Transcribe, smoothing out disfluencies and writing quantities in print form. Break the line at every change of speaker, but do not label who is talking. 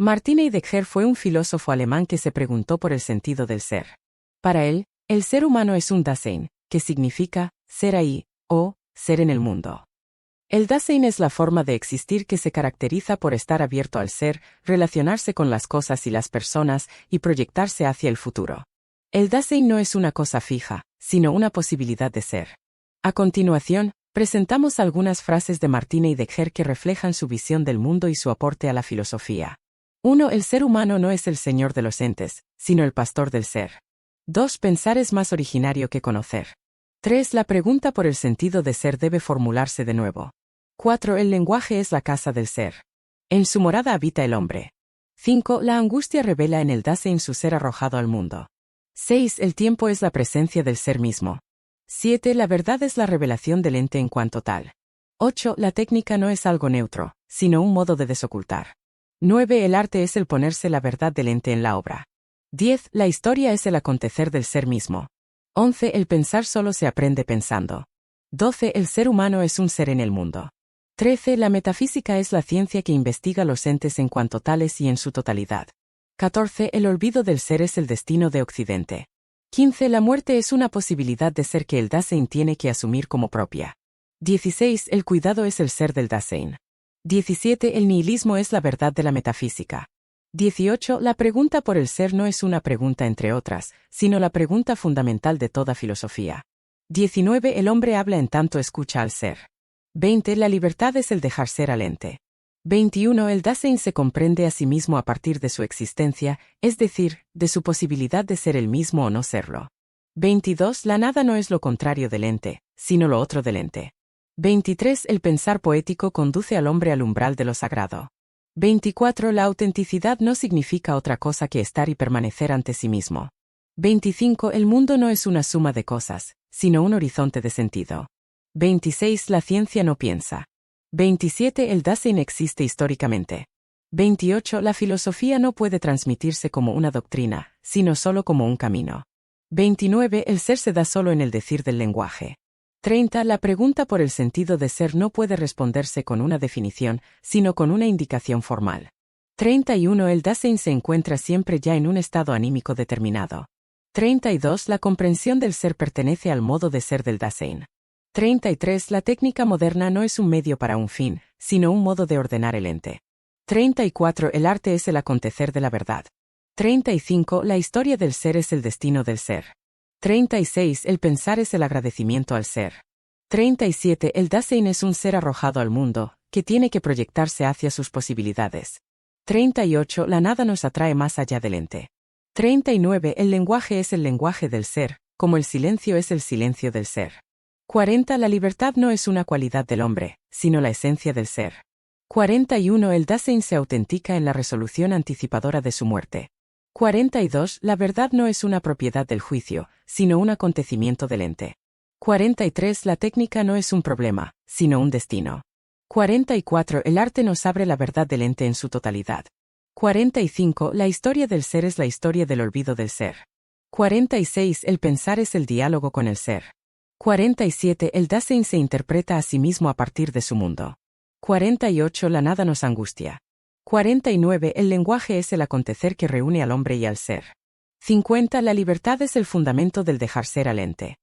Martin Heidegger fue un filósofo alemán que se preguntó por el sentido del ser. Para él, el ser humano es un Dasein, que significa ser ahí, o ser en el mundo. El Dasein es la forma de existir que se caracteriza por estar abierto al ser, relacionarse con las cosas y las personas y proyectarse hacia el futuro. El Dasein no es una cosa fija, sino una posibilidad de ser. A continuación, presentamos algunas frases de Martin Heidegger que reflejan su visión del mundo y su aporte a la filosofía. 1. El ser humano no es el señor de los entes, sino el pastor del ser. 2. Pensar es más originario que conocer. 3. La pregunta por el sentido de ser debe formularse de nuevo. 4. El lenguaje es la casa del ser. En su morada habita el hombre. 5. La angustia revela en el Dasein su ser arrojado al mundo. 6. El tiempo es la presencia del ser mismo. 7. La verdad es la revelación del ente en cuanto tal. 8. La técnica no es algo neutro, sino un modo de desocultar. 9. El arte es el ponerse la verdad del ente en la obra. 10. La historia es el acontecer del ser mismo. 11. El pensar solo se aprende pensando. 12. El ser humano es un ser en el mundo. 13. La metafísica es la ciencia que investiga los entes en cuanto tales y en su totalidad. 14. El olvido del ser es el destino de Occidente. 15. La muerte es una posibilidad de ser que el Dasein tiene que asumir como propia. 16. El cuidado es el ser del Dasein. 17. El nihilismo es la verdad de la metafísica. 18. La pregunta por el ser no es una pregunta entre otras, sino la pregunta fundamental de toda filosofía. 19. El hombre habla en tanto escucha al ser. 20. La libertad es el dejar ser al ente. 21. El Dasein se comprende a sí mismo a partir de su existencia, es decir, de su posibilidad de ser el mismo o no serlo. 22. La nada no es lo contrario del ente, sino lo otro del ente. 23. El pensar poético conduce al hombre al umbral de lo sagrado. 24. La autenticidad no significa otra cosa que estar y permanecer ante sí mismo. 25. El mundo no es una suma de cosas, sino un horizonte de sentido. 26. La ciencia no piensa. 27. El Dasein existe históricamente. 28. La filosofía no puede transmitirse como una doctrina, sino solo como un camino. 29. El ser se da solo en el decir del lenguaje. 30. La pregunta por el sentido de ser no puede responderse con una definición, sino con una indicación formal. 31. El Dasein se encuentra siempre ya en un estado anímico determinado. 32. La comprensión del ser pertenece al modo de ser del Dasein. 33. La técnica moderna no es un medio para un fin, sino un modo de ordenar el ente. 34. El arte es el acontecer de la verdad. 35. La historia del ser es el destino del ser. 36. El pensar es el agradecimiento al ser. 37. El Dasein es un ser arrojado al mundo, que tiene que proyectarse hacia sus posibilidades. 38. La nada nos atrae más allá del ente. 39. El lenguaje es el lenguaje del ser, como el silencio es el silencio del ser. 40. La libertad no es una cualidad del hombre, sino la esencia del ser. 41. El Dasein se autentica en la resolución anticipadora de su muerte. 42. La verdad no es una propiedad del juicio, sino un acontecimiento del ente. 43. La técnica no es un problema, sino un destino. 44. El arte nos abre la verdad del ente en su totalidad. 45. La historia del ser es la historia del olvido del ser. 46. El pensar es el diálogo con el ser. 47. El Dasein se interpreta a sí mismo a partir de su mundo. 48. La nada nos angustia. 49. El lenguaje es el acontecer que reúne al hombre y al ser. 50. La libertad es el fundamento del dejar ser al ente.